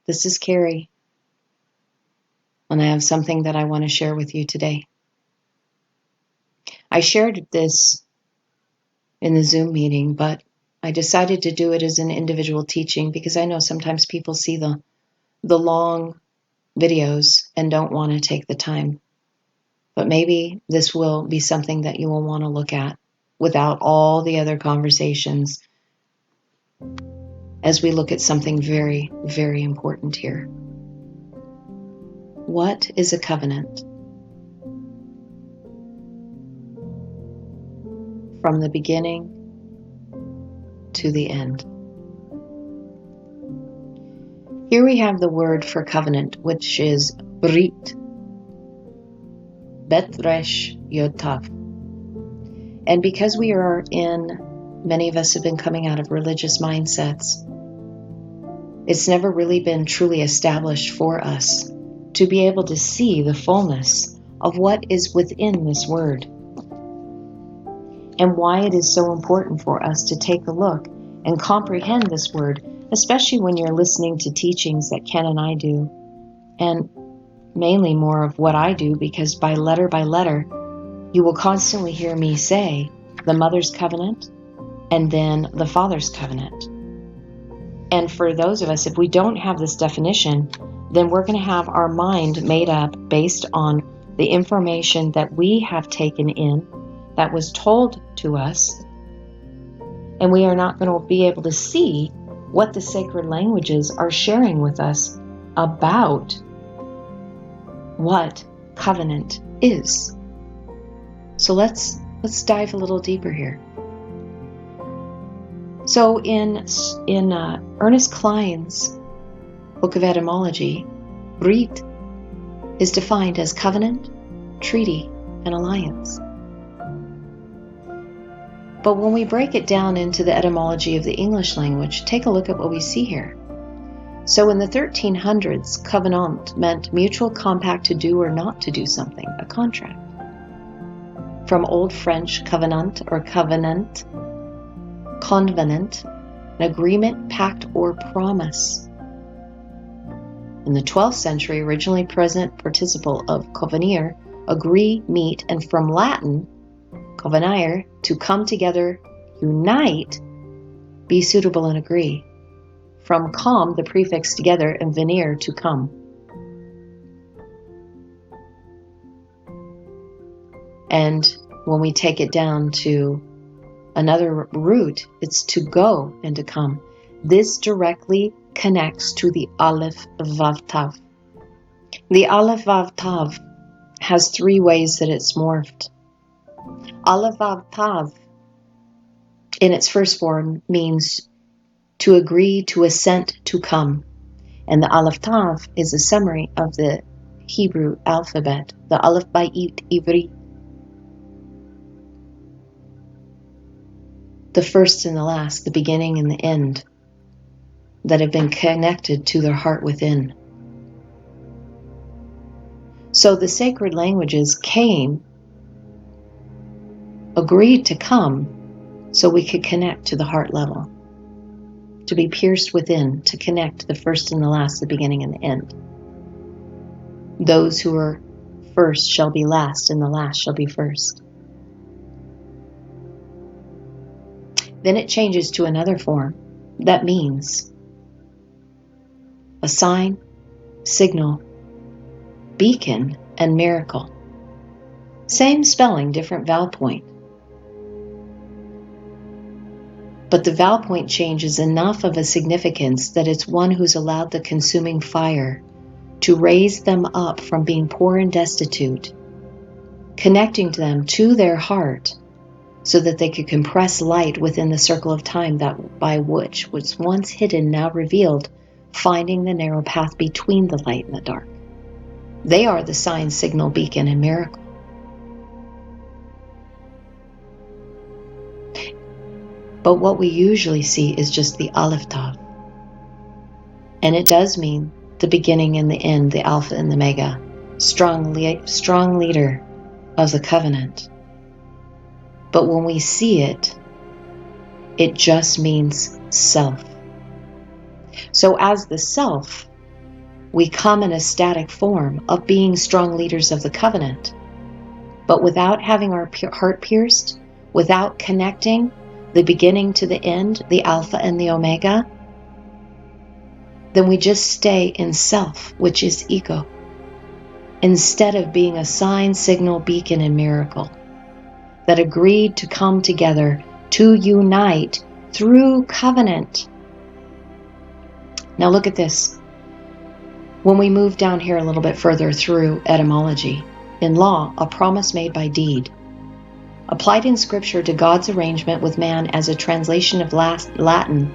This is Carrie, and I have something that I want to share with you today. I shared this in the Zoom meeting, but I decided to do it as an individual teaching because I know sometimes people see the long videos and don't want to take the time. But maybe this will be something that you will want to look at without all the other conversations as we look at something very, very important here. What is a covenant? From the beginning to the end. Here we have the word for covenant, which is brit, bet resh yod tav. And because many of us have been coming out of religious mindsets, it's never really been truly established for us to be able to see the fullness of what is within this word and why it is so important for us to take a look and comprehend this word, especially when you're listening to teachings that Ken and I do, and mainly more of what I do, because by letter, you will constantly hear me say the mother's covenant and then the father's covenant. And for those of us, if we don't have this definition, then we're going to have our mind made up based on the information that we have taken in, that was told to us, and we are not going to be able to see what the sacred languages are sharing with us about what covenant is. So let's dive a little deeper here. So in Ernest Cline's Book of Etymology, brit is defined as covenant, treaty, and alliance. But when we break it down into the etymology of the English language, take a look at what we see here. So in the 1300s, covenant meant mutual compact to do or not to do something, a contract. From Old French covenant or covenant, convenant, an agreement, pact, or promise. In the 12th century, originally present participle of convenire, agree, meet, and from Latin, convenire, to come together, unite, be suitable and agree. From com, the prefix together, and venire, to come. And when we take it down to another root, it's to go and to come. This directly connects to the Aleph Vav Tav. The Aleph Vav Tav has three ways that it's morphed. Aleph Vav Tav, in its first form, means to agree, to assent, to come. And the Aleph Tav is a summary of the Hebrew alphabet, the Aleph Bayit Ivri. The first and the last, the beginning and the end, that have been connected to their heart within. So the sacred languages agreed to come so we could connect to the heart level, to be pierced within, to connect the first and the last, the beginning and the end. Those who are first shall be last, and the last shall be first. Then it changes to another form that means a sign, signal, beacon, and miracle. Same spelling, different vowel point. But the vowel point change is enough of a significance that it's one who's allowed the consuming fire to raise them up from being poor and destitute, connecting them to their heart so that they could compress light within the circle of time that by which was once hidden, now revealed, finding the narrow path between the light and the dark. They are the sign, signal, beacon, and miracle. But what we usually see is just the Aleph Tav. And it does mean the beginning and the end, the Alpha and the Omega, strong leader of the covenant. But when we see it, it just means self. So as the self, we come in a static form of being strong leaders of the covenant. But without having our heart pierced, without connecting the beginning to the end, the Alpha and the Omega, then we just stay in self, which is ego, instead of being a sign, signal, beacon, and miracle that agreed to come together to unite through covenant. Now look at this. When we move down here a little bit further through etymology, in law, a promise made by deed, applied in Scripture to God's arrangement with man as a translation of Latin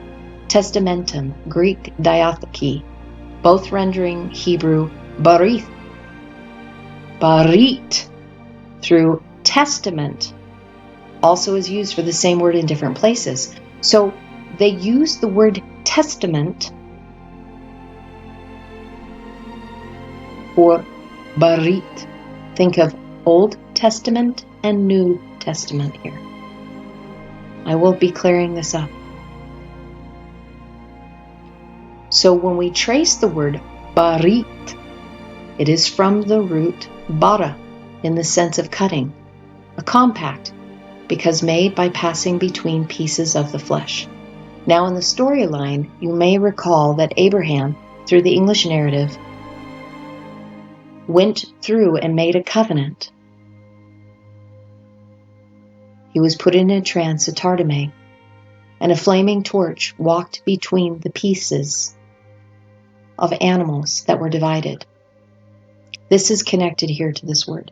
testamentum, Greek diatheke, both rendering Hebrew barith, through testament, also is used for the same word in different places. So they use the word testament for barit. Think of Old Testament and New Testament here. I will be clearing this up. So when we trace the word barit, it is from the root bara, in the sense of cutting, a compact, because made by passing between pieces of the flesh. Now in the storyline, you may recall that Abraham, through the English narrative, went through and made a covenant. He was put in a trance, a tardime, and a flaming torch walked between the pieces of animals that were divided. This is connected here to this word.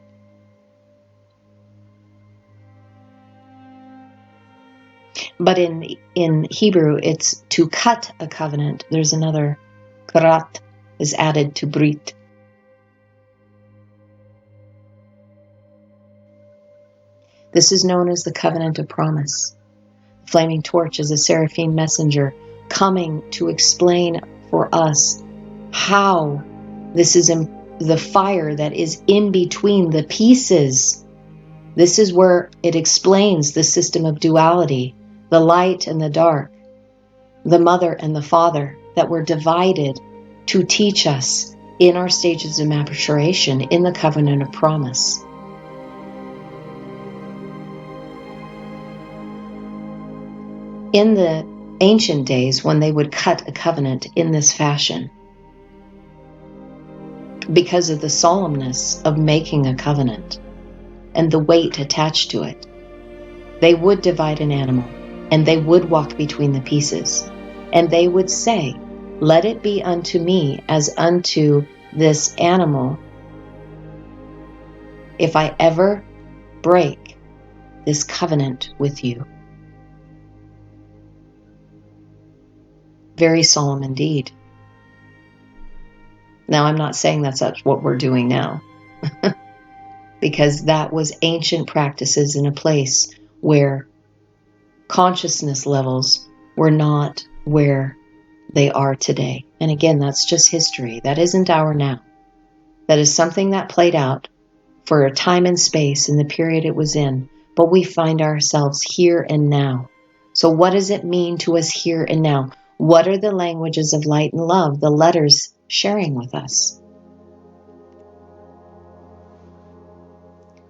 But in Hebrew, it's to cut a covenant. There's another karat is added to brit. This is known as the covenant of promise. The flaming torch is a seraphim messenger coming to explain for us how this is the fire that is in between the pieces. This is where it explains the system of duality, the light and the dark, the mother and the father that were divided to teach us in our stages of maturation in the covenant of promise. In the ancient days, when they would cut a covenant in this fashion, because of the solemnness of making a covenant and the weight attached to it, they would divide an animal and they would walk between the pieces and they would say, "Let it be unto me as unto this animal if I ever break this covenant with you." Very solemn indeed. Now, I'm not saying that's what we're doing now, because that was ancient practices in a place where consciousness levels were not where they are today. And again, that's just history. That isn't our now. That is something that played out for a time and space in the period it was in, but we find ourselves here and now. So what does it mean to us here and now? What are the languages of light and love, the letters sharing with us?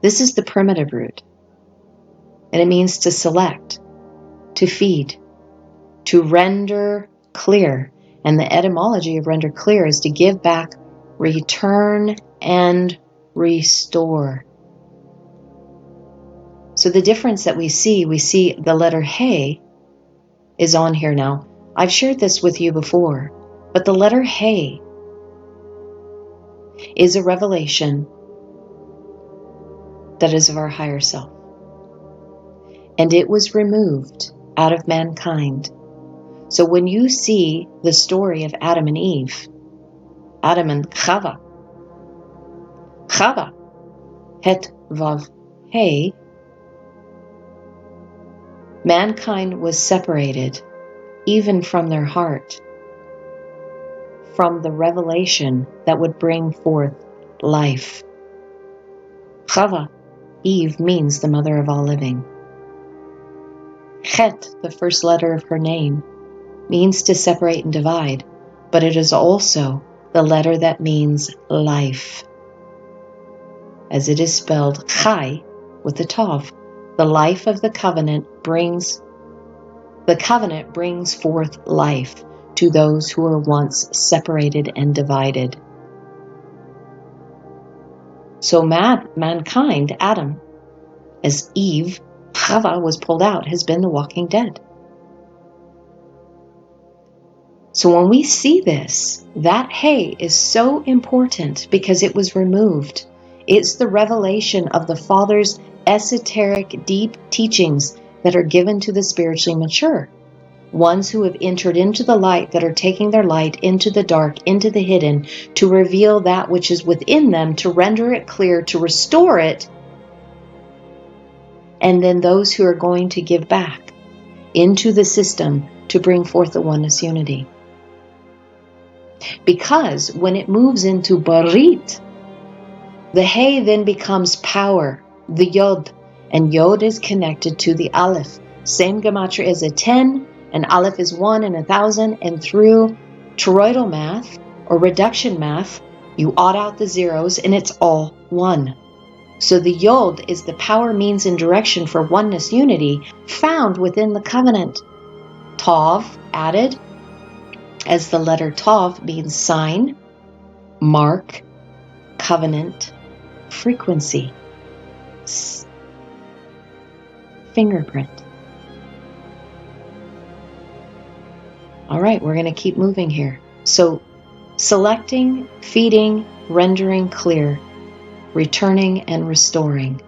This is the primitive root, and it means to select, to feed, to render clear. And the etymology of render clear is to give back, return, and restore. So the difference that we see the letter He is on here now. I've shared this with you before, but the letter He is a revelation that is of our higher self. And it was removed out of mankind. So when you see the story of Adam and Eve, Adam and Chava, Het Vav He, mankind was separated even from their heart, from the revelation that would bring forth life. Chava, Eve, means the mother of all living. Het, the first letter of her name, means to separate and divide, but it is also the letter that means life, as it is spelled Chai with the Tav. The life of the covenant brings forth life to those who were once separated and divided. So mankind, Adam, as Eve, Chava was pulled out, has been the walking dead. So when we see this, that hay is so important because it was removed. It's the revelation of the Father's esoteric, deep teachings that are given to the spiritually mature. Ones who have entered into the light, that are taking their light into the dark, into the hidden, to reveal that which is within them, to render it clear, to restore it. And then those who are going to give back into the system to bring forth the oneness unity. Because when it moves into Barit, the Hay then becomes power, the Yod, and Yod is connected to the Aleph. Same gematria as a 10, and Aleph is 1 and 1,000, and through toroidal math or reduction math, you odd out the zeros and it's all 1. So the Yod is the power, means, and direction for oneness unity found within the covenant. Tav added, as the letter Tav means sign, mark, covenant, frequency, fingerprint. All right, we're going to keep moving here. So selecting, feeding, rendering clear, returning and restoring.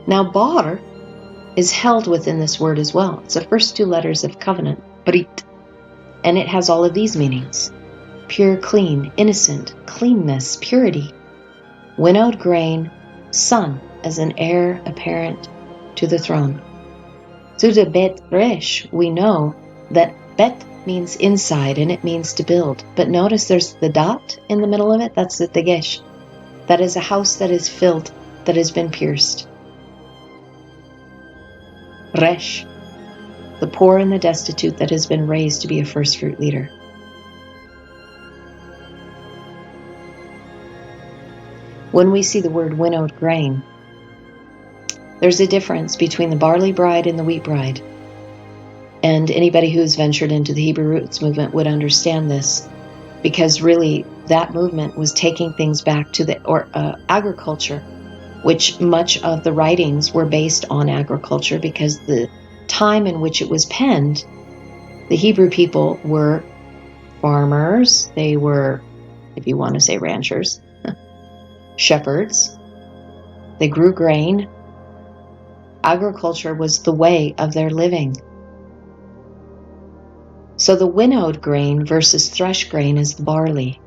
Now bar is held within this word as well. It's the first 2 letters of covenant, brit, and it has all of these meanings: pure, clean, innocent, cleanness, purity, winnowed grain, son as an heir apparent to the throne. Through the Bet Resh, we know that Bet means inside and it means to build. But notice there's the dot in the middle of it. That's the Tegesh. That is a house that is filled, that has been pierced. Resh, the poor and the destitute that has been raised to be a first fruit leader. When we see the word winnowed grain, there's a difference between the barley bride and the wheat bride. And anybody who's ventured into the Hebrew roots movement would understand this, because really that movement was taking things back to the agriculture, which much of the writings were based on agriculture, because the time in which it was penned, the Hebrew people were farmers, they were, if you want to say ranchers, shepherds, they grew grain. Agriculture was the way of their living. So the winnowed grain versus threshed grain is the barley.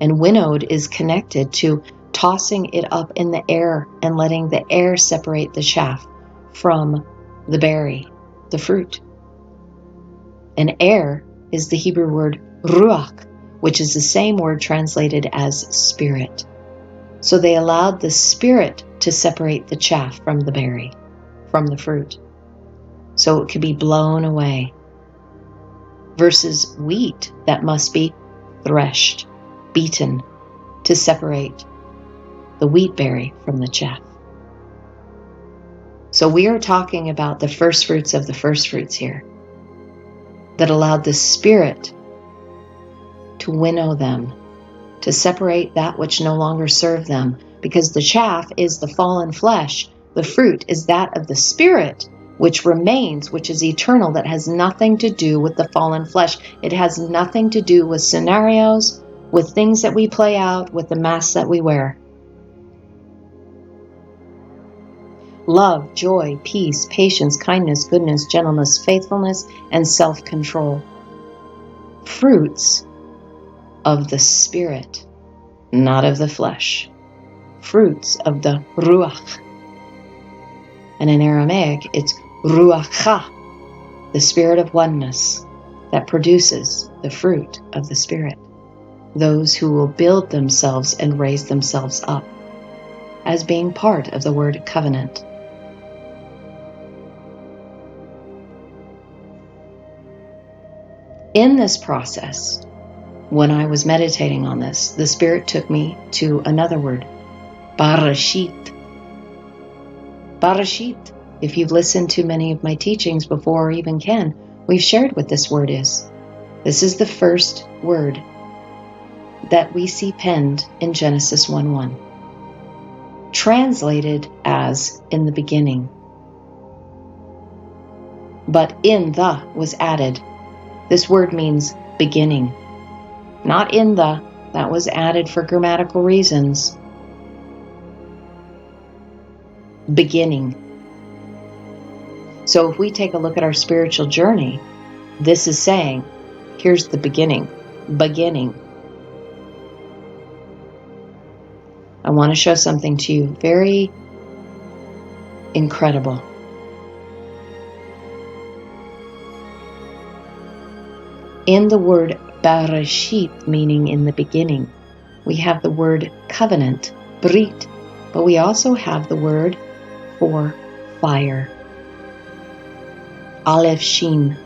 And winnowed is connected to tossing it up in the air and letting the air separate the chaff from the berry, the fruit. And air is the Hebrew word ruach, which is the same word translated as spirit. So they allowed the spirit to separate the chaff from the berry, from the fruit, so it could be blown away. Versus wheat that must be threshed, beaten, to separate the wheat berry from the chaff. So we are talking about the first fruits of the first fruits here, that allowed the Spirit to winnow them, to separate that which no longer served them, because the chaff is the fallen flesh, the fruit is that of the Spirit, which remains, which is eternal, that has nothing to do with the fallen flesh. It has nothing to do with scenarios, with things that we play out, with the masks that we wear. Love, joy, peace, patience, kindness, goodness, gentleness, faithfulness, and self-control. Fruits of the Spirit, not of the flesh. Fruits of the Ruach. And in Aramaic, it's Ruacha, the spirit of oneness that produces the fruit of the Spirit. Those who will build themselves and raise themselves up as being part of the word covenant. In this process, When I was meditating on this, the Spirit took me to another word, Barashit. Barashit. If you've listened to many of my teachings before or even can, we've shared what this word is. This is the first word that we see penned in Genesis 1:1, translated as in the beginning. But in the was added. This word means beginning. Not in the, that was added for grammatical reasons. Beginning. So if we take a look at our spiritual journey, this is saying, here's the beginning. Beginning. I want to show something to you very incredible. In the word Barashit, meaning in the beginning, we have the word covenant, Brit, but we also have the word for fire, Aleph Shin.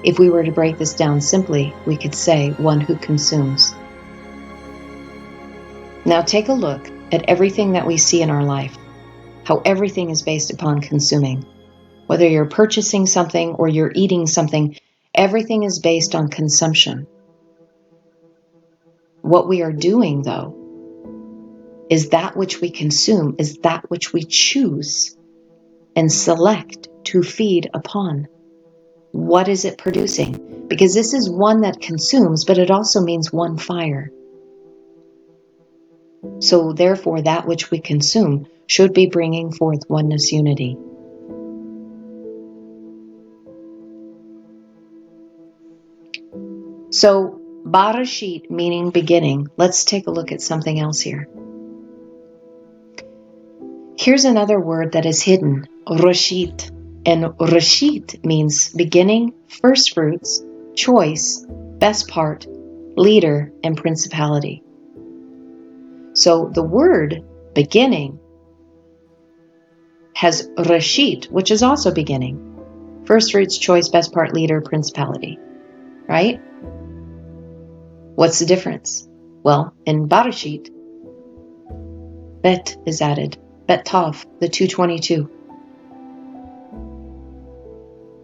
If we were to break this down simply, we could say one who consumes. Now take a look at everything that we see in our life, how everything is based upon consuming. Whether you're purchasing something or you're eating something, everything is based on consumption. What we are doing, though, is that which we consume is that which we choose and select to feed upon. What is it producing? Because this is one that consumes, but it also means one fire. So therefore, that which we consume should be bringing forth oneness unity. So Barashit, meaning beginning. Let's take a look at something else here. Here's another word that is hidden, Rashit. And Rashit means beginning, first fruits, choice, best part, leader, and principality. So the word beginning has Rashit, which is also beginning. First fruits, choice, best part, leader, principality. Right? What's the difference? Well, in Barashit, Bet is added. Bet Tav, the 222.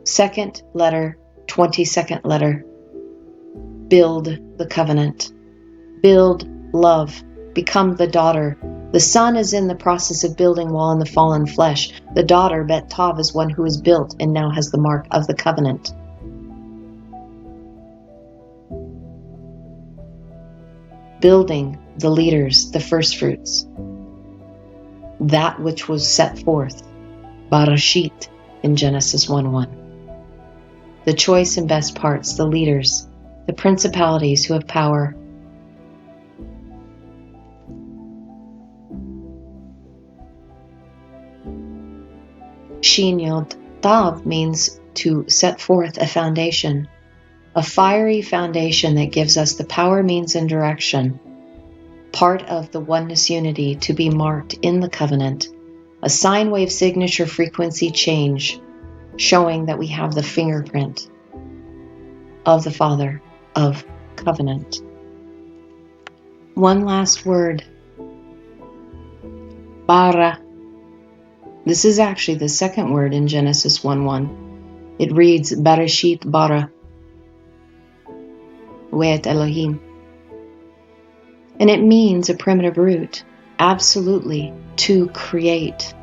Second letter, 22nd letter. Build the covenant. Build love. Become the daughter. The son is in the process of building while in the fallen flesh. The daughter, Bet Tav, is one who is built and now has the mark of the covenant. Building the leaders, the first fruits. That which was set forth, Barashit, in Genesis 1:1. The choice and best parts, the leaders, the principalities who have power. Shin Yod Tav means to set forth a foundation, a fiery foundation that gives us the power, means, and direction, part of the oneness unity to be marked in the covenant, a sine wave signature frequency change, showing that we have the fingerprint of the Father of covenant. One last word, Bara. This is actually the second word in Genesis 1:1. It reads Barashit bara, Weet Elohim. And it means a primitive root, absolutely to create,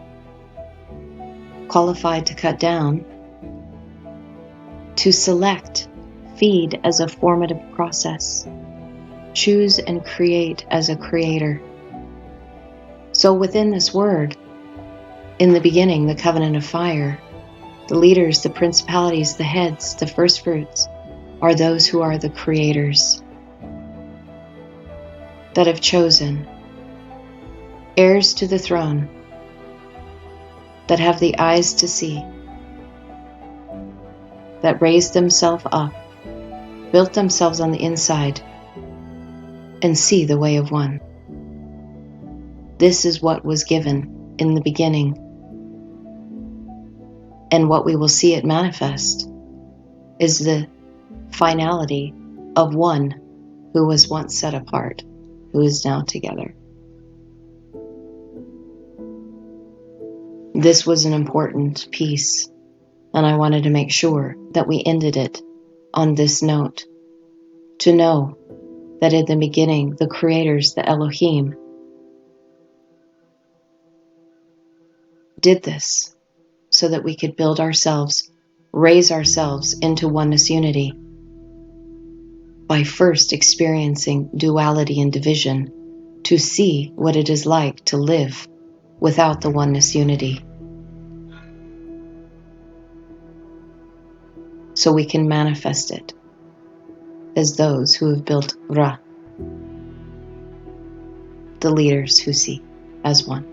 qualified to cut down, to select, feed as a formative process, choose and create as a creator. So within this word, in the beginning, the covenant of fire, the leaders, the principalities, the heads, the first fruits, are those who are the creators that have chosen, heirs to the throne, that have the eyes to see, that raised themselves up, built themselves on the inside, and see the way of one. This is what was given in the beginning. And what we will see it manifest is the finality of one who was once set apart, who is now together. This was an important piece, and I wanted to make sure that we ended it on this note, to know that in the beginning, the creators, the Elohim, did this so that we could build ourselves, raise ourselves into oneness unity by first experiencing duality and division to see what it is like to live without the oneness unity. So we can manifest it as those who have built Ra, the leaders who see as one.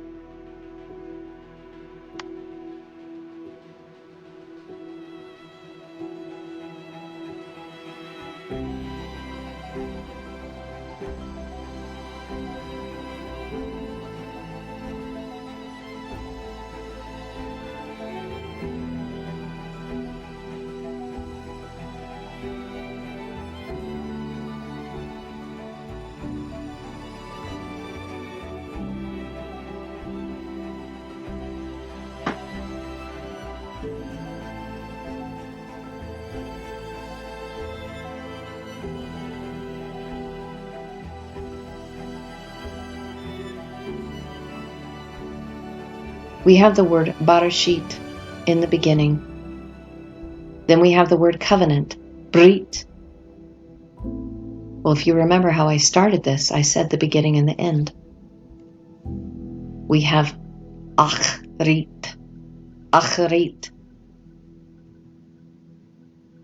We have the word Barashit in the beginning. Then we have the word covenant, Brit. Well, if you remember how I started this, I said the beginning and the end. We have Achrit. Achrit.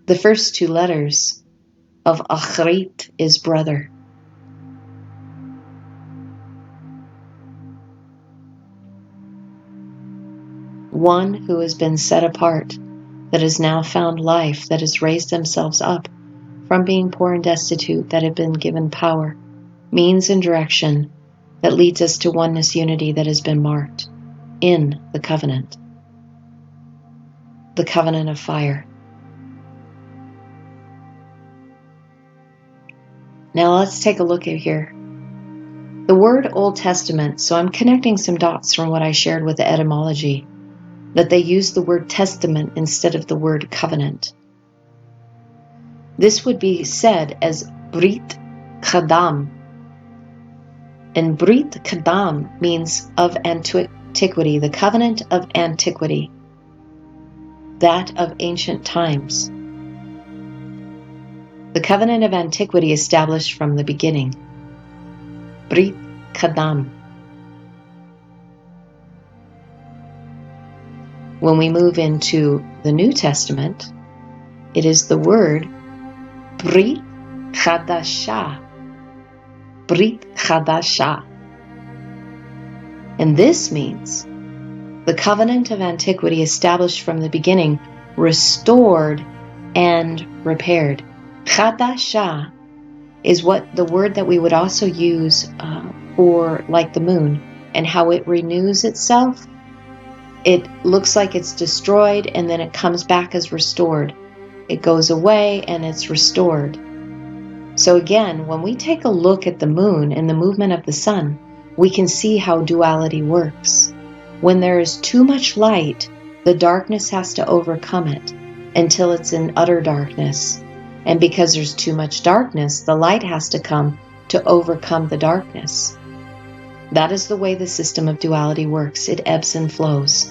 The first two letters of Achrit is brother. One who has been set apart, that has now found life, that has raised themselves up from being poor and destitute, that have been given power, means and direction that leads us to oneness unity that has been marked in the covenant of fire. Now let's take a look at here. The word Old Testament, so I'm connecting some dots from what I shared with the etymology, that they use the word testament instead of the word covenant. This would be said as Brit Kadam. And Brit Kadam means of antiquity, the covenant of antiquity, that of ancient times. The covenant of antiquity established from the beginning. Brit Kadam. When we move into the New Testament, it is the word Brit Chadashah. Brit Chadashah. And this means the covenant of antiquity established from the beginning, restored and repaired. Chadashah is what the word that we would also use for like the moon and how it renews itself. It looks like it's destroyed and then it comes back as restored. It goes away and it's restored. So again, when we take a look at the moon and the movement of the sun, we can see how duality works. When there is too much light, the darkness has to overcome it until it's in utter darkness. And because there's too much darkness, the light has to come to overcome the darkness. That is the way the system of duality works. It ebbs and flows.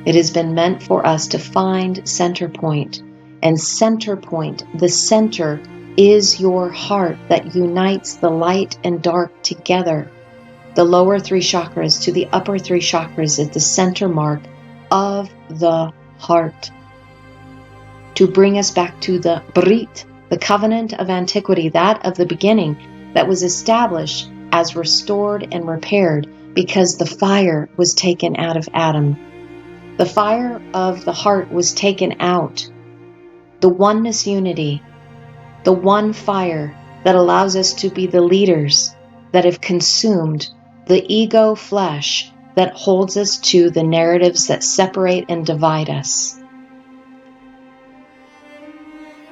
It has been meant for us to find center point. And center point, the center, is your heart that unites the light and dark together. The lower three chakras to the upper three chakras at the center mark of the heart. To bring us back to the Brit, the covenant of antiquity, that of the beginning, that was established as restored and repaired because the fire was taken out of Adam. The fire of the heart was taken out. The oneness unity, the one fire that allows us to be the leaders that have consumed the ego flesh that holds us to the narratives that separate and divide us.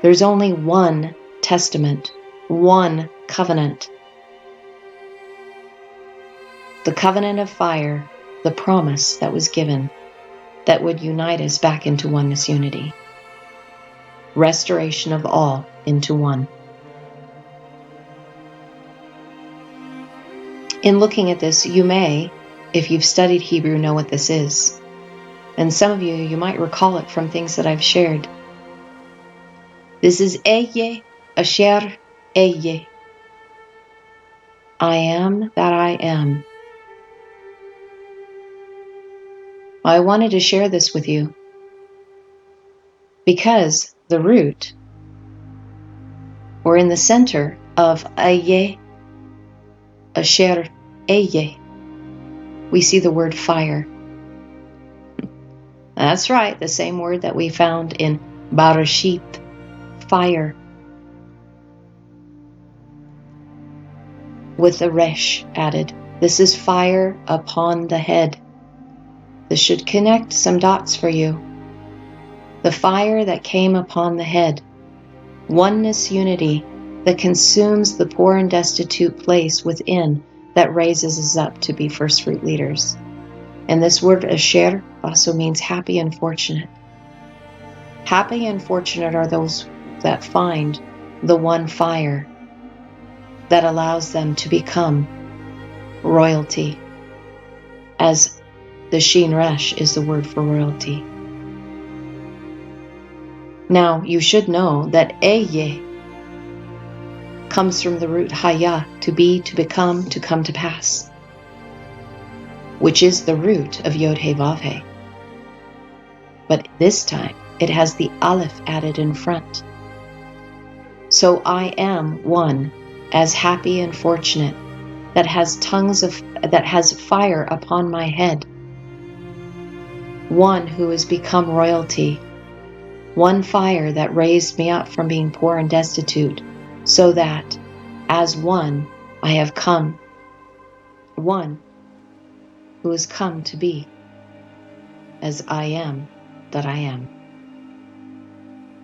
There's only one testament, one covenant. The covenant of fire, the promise that was given that would unite us back into oneness unity. Restoration of all into one. In looking at this, you may, if you've studied Hebrew, know what this is. And some of you might recall it from things that I've shared. This is Eye Asher Eye. I am that I am. I wanted to share this with you because the root, or in the center of Eye Asher Eye, we see the word fire. That's right, the same word that we found in Barashit, fire, with a resh added. This is fire upon the head. This should connect some dots for you. The fire that came upon the head. Oneness unity that consumes the poor and destitute place within that raises us up to be first fruit leaders. And this word asher also means happy and fortunate. Happy and fortunate are those that find the one fire that allows them to become royalty, as the Shin Resh is the word for royalty. Now, you should know that Eye comes from the root Haya, to be, to become, to come to pass, which is the root of Yod He Vav He. But this time, it has the Aleph added in front. So I am one, as happy and fortunate, that has fire upon my head. One who has become royalty. One fire that raised me up from being poor and destitute, so that, as one, I have come. One who has come to be, as I am that I am.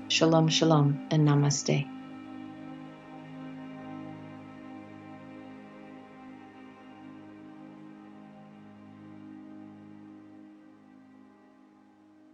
Shalom, shalom, and namaste.